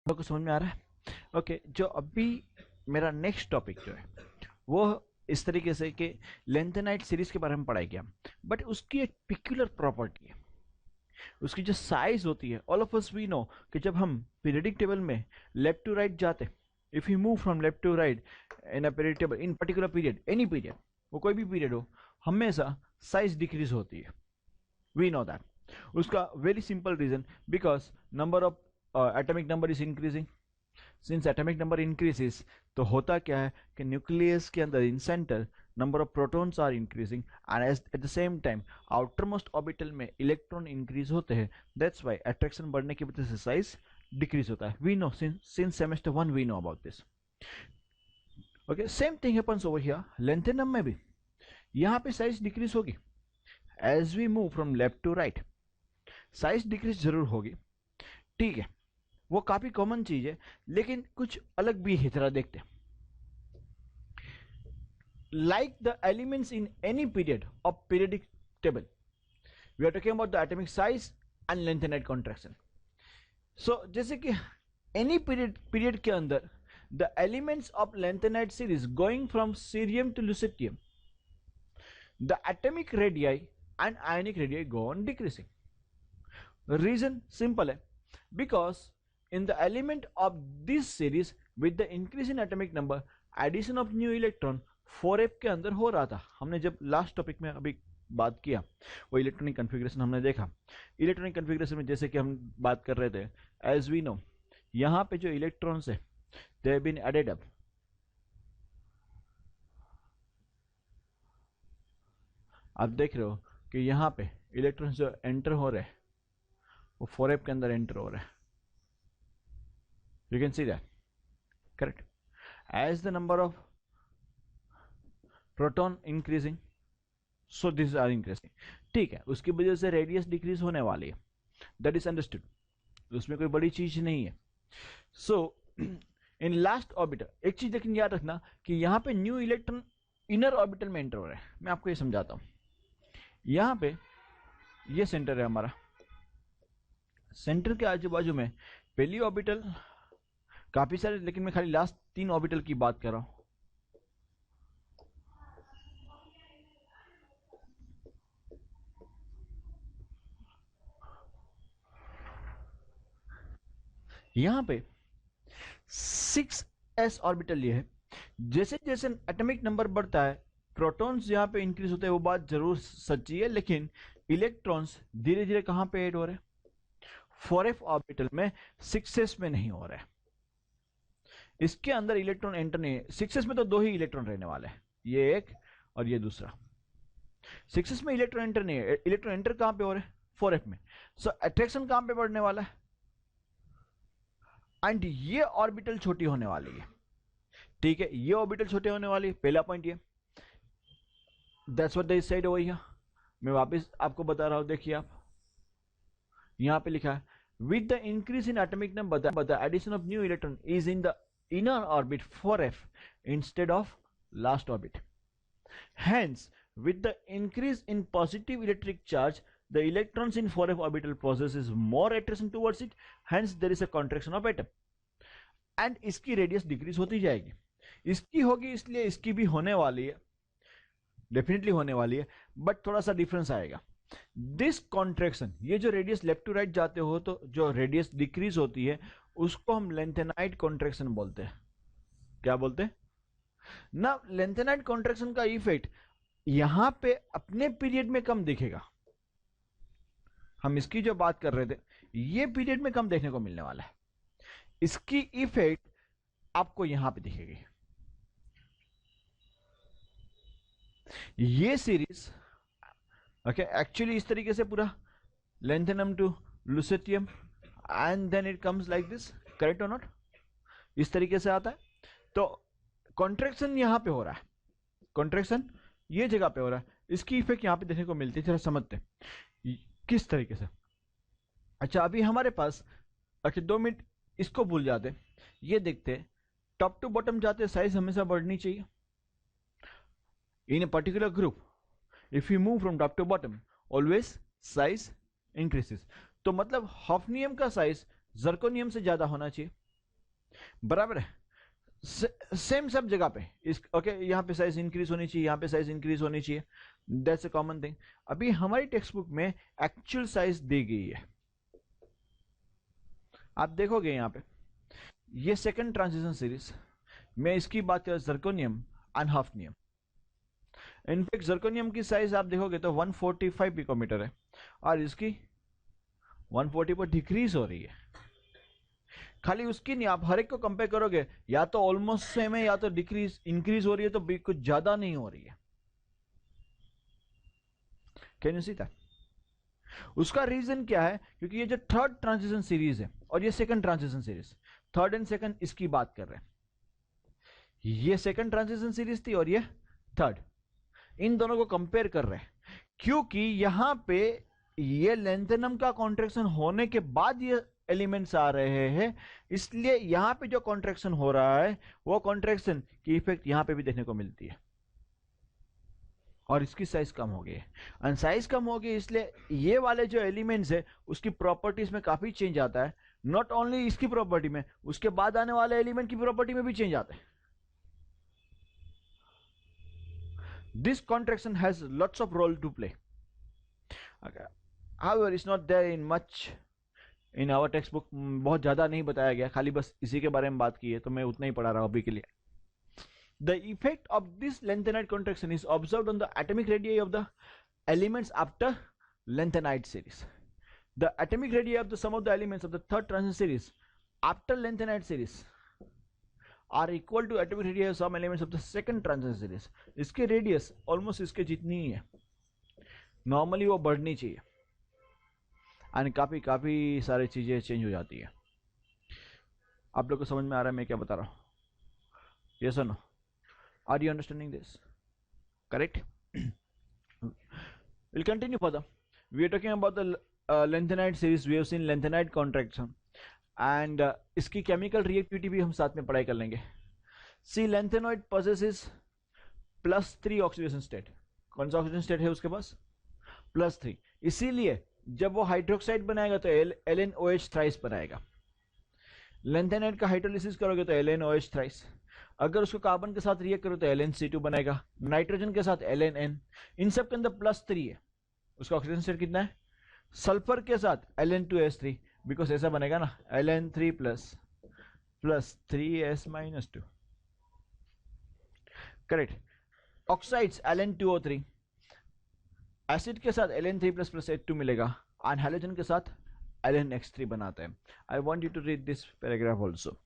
आपको समझ में आ रहा है? ओके, जो अभी मेरा नेक्स्ट टॉपिक जो है वो इस तरीके से कि लेंथेनाइट सीरीज के बारे में पढ़ाई किया, बट उसकी एक पिक्यूलर प्रॉपर्टी है। उसकी जो साइज होती है, all of us we know कि जब हम पीरियडिक टेबल में लेफ्ट टू राइट जाते, if you move from left to right in a period table in particular period, any period, वो कोई भी पीरियड हो, हमेशा साइज डिक्रीज होती है। We know that. उसका very simple reason, because number of atomic number is increasing. Since atomic number increases, तो होता क्या है कि न्यूक्लियस के अंदर in center number of protons are increasing and at the same time outermost orbital में electron increase होते हैं। दैट्स व्हाई अट्रैक्शन बढ़ने की वजह से साइज डिक्रीज होता है। We know since semester 1 we know about this. Okay, same thing happens over here lanthanum में भी। यहां पे साइज डिक्रीज होगी as we move from left to right, size decrease जरूर होगी, ठीक है, वो काफी कॉमन चीज है, लेकिन कुछ अलग भी है, जरा देखते हैं। Like the elements in any period of periodic table, we are talking about the atomic size and lanthanide contraction. So जैसे कि एनी पीरियड के अंदर the elements of lanthanide series going from cerium to lutetium, the atomic radii and ionic radii go on decreasing. Reason simple है, because in the element of this series with the increase in atomic number addition of new electron 4f के अंदर हो रहा था। हमने जब last topic में अभी बात किया वो इलेक्ट्रॉनिक कन्फिग्रेशन हमने देखा। इलेक्ट्रॉनिक कन्फिग्रेशन में जैसे कि हम बात कर रहे थे, एज वी नो यहाँ पे जो इलेक्ट्रॉन्स है they have been added up. आप देख रहे हो कि यहाँ पे इलेक्ट्रॉन्स जो एंटर हो रहे हैं वो 4f के अंदर एंटर हो रहे हैं। You can see that, correct? As the number of proton increasing, so these are increasing, ठीक है, उसकी वजह से रेडियस डिक्रीज होने वाली है, दैट इज अंडरस्टूड, उसमें कोई बड़ी चीज नहीं है। सो इन लास्ट ऑर्बिटल एक चीज लेकिन याद रखना कि यहाँ पे न्यू इलेक्ट्रॉन इनर ऑर्बिटल में एंटर हो रहे हैं। मैं आपको ये समझाता हूँ। यहाँ पे ये सेंटर है हमारा, सेंटर के आजू बाजू में पहली ऑर्बिटल काफी सारे, लेकिन मैं खाली लास्ट 3 ऑर्बिटल की बात कर रहा हूं। यहां पे 6s ऑर्बिटल ये है। जैसे जैसे एटॉमिक नंबर बढ़ता है प्रोटॉन्स यहां पे इंक्रीज होते हैं, वो बात जरूर सच्ची है, लेकिन इलेक्ट्रॉन्स धीरे धीरे कहां पे ऐड हो रहे हैं? 4f ऑर्बिटल में, 6s में नहीं हो रहा है। इसके अंदर इलेक्ट्रॉन एंटर नहीं है। 6s में तो 2 ही इलेक्ट्रॉन रहने वाले हैं, ये एक और ये दूसरा। 6s में इलेक्ट्रॉन एंटर नहीं है। इलेक्ट्रॉन एंटर कहां पे हो रहे हैं? 4f में। सो अट्रैक्शन कहां पे बढ़ने वाला है? एंड ये ऑर्बिटल छोटी होने वाली है, ठीक है, ये ऑर्बिटल छोटे होने वाली है। पहला पॉइंट ये, that's what they said over here. मैं वापस आपको बता रहा हूं, देखिए आप यहां पे लिखा है with the increase in atomic number the addition of new electron is in the inner orbit 4f instead of last orbit. Hence, with the increase in positive electric charge, the electrons in 4f orbital possesses more attraction towards it. Hence, there is a contraction of atom. And इसकी radius decrease होती जाएगी। इसकी होगी इसलिए इसकी भी होने वाली है, डेफिनेटली होने वाली है, बट थोड़ा सा डिफरेंस आएगा। दिस कॉन्ट्रैक्शन, ये जो रेडियस लेफ्ट टू राइट जाते हो तो जो रेडियस डिक्रीज होती है उसको हम लेंथेनाइट कॉन्ट्रैक्शन बोलते हैं। क्या बोलते हैं ना? लेंथेनाइट कॉन्ट्रैक्शन का इफेक्ट यहां पे अपने पीरियड में कम दिखेगा। हम इसकी जो बात कर रहे थे ये पीरियड में कम देखने को मिलने वाला है, इसकी इफेक्ट आपको यहां पे दिखेगी। ये सीरीज ओके एक्चुअली इस तरीके से पूरा lanthanum to lutetium and then it comes like this, correct और नॉट? इस तरीके से आता है। तो कॉन्ट्रैक्शन यहां पे हो रहा है, कॉन्ट्रैक्शन ये जगह पे हो रहा है, इसकी इफेक्ट यहां पे देखने को मिलती है। जरा समझते किस तरीके से। अच्छा, अभी हमारे पास, अच्छा 2 मिनट इसको भूल जाते, ये देखते टॉप टू बॉटम जाते साइज हमेशा बढ़नी चाहिए in a particular group. If you move from top to bottom always size increases. तो मतलब हॉफनियम का साइज जर्कोनियम से ज्यादा होना चाहिए, बराबर है, सेम सब जगह पे इस ओके यहाँ पे साइज इंक्रीज होनी चाहिए, यहाँ पे साइज इंक्रीज होनी चाहिए, दैट्स अ कॉमन थिंग। अभी हमारी टेक्स्ट बुक में एक्चुअल साइज दी गई है, आप देखोगे यहाँ पे ये सेकंड ट्रांजिशन सीरीज में इसकी बात करें zirconium and hafnium. In fact zirconium की साइज आप देखोगे तो 145 पिकोमीटर है और इसकी 140 पर डिक्रीज हो रही है। खाली उसकी नहीं, आप हर एक को कंपेयर करोगे या तो ऑलमोस्ट सेम है या तो डिक्रीज इंक्रीज हो रही है, तो कुछ ज्यादा नहीं हो रही है। Can you see that? उसका रीजन क्या है? क्योंकि ये जो थर्ड ट्रांजिशन सीरीज है और ये second transition series, third and second इसकी बात कर रहे हैं। ये सेकंड ट्रांजिशन सीरीज थी और ये थर्ड, इन दोनों को कंपेयर कर रहे हैं क्योंकि यहां पे ये लेंथेनम का कॉन्ट्रैक्शन होने के बाद ये एलिमेंट्स आ रहे हैं, इसलिए यहां पे जो कॉन्ट्रैक्शन हो रहा है वो कॉन्ट्रैक्शन की इफेक्ट यहां पे भी देखने को मिलती है और इसकी साइज कम हो गई है। एंड साइज कम हो गई इसलिए ये वाले जो एलिमेंट्स है उसकी प्रॉपर्टीज में काफी चेंज आता है। नॉट ओनली इसकी प्रॉपर्टी में, उसके बाद आने वाले एलिमेंट की प्रॉपर्टी में भी चेंज आता है। This contraction has lots of role to play. Okay. However, it's not there in much in our textbook. बहुत ज़्यादा नहीं बताया गया, खाली बस इसी के बारे में बात की है, तो मैं उतना ही पढ़ा रहा हूँ अभी के लिए। The effect of this lengthened contraction is observed on the atomic radii of the elements after lengthened series. The atomic radii of the sum of the elements of the third transition series after lengthened series are equal to atomic radii of some elements of the second transition series. इसके radius almost इसके जितनी ही है, normally वो बढ़नी चाहिए and काफी सारी चीजें चेंज हो जाती है। आप लोग को समझ में आ रहा है मैं क्या बता रहा हूँ? यस और no? Are you understanding this? Correct? Will continue further. We are talking about the lanthanide series, we have seen lanthanide contraction and इसकी केमिकल रिएक्टिविटी भी हम साथ में पढ़ाई कर लेंगे। See lanthanoid possesses +3 oxidation state. कौन सा ऑक्सीडेशन स्टेट है उसके पास? +3। इसीलिए जब वो हाइड्रोक्साइड बनाएगा तो LNOH थ्राइस बनाएगा। लेंथेनाइड का हाइड्रोलिसिस करोगे तो LNOH थ्राइस। अगर उसको कार्बन के साथ रिएक्ट करो तो LnC2 बनेगा, नाइट्रोजन के साथ LNN। इन सब के अंदर +3 है। उसका ऑक्सीडेशन स्टेट कितना है? सल्फर के साथ Ln2S3, बिकॉज ऐसा बनेगा ना, Ln3 plus 3S-2। Correct. Oxides Ln2O3, acid के साथ Ln3 प्लस 8 मिलेगा, एंड हैलोजन के साथ LnX3 बनाते हैं। I want you to read this paragraph also.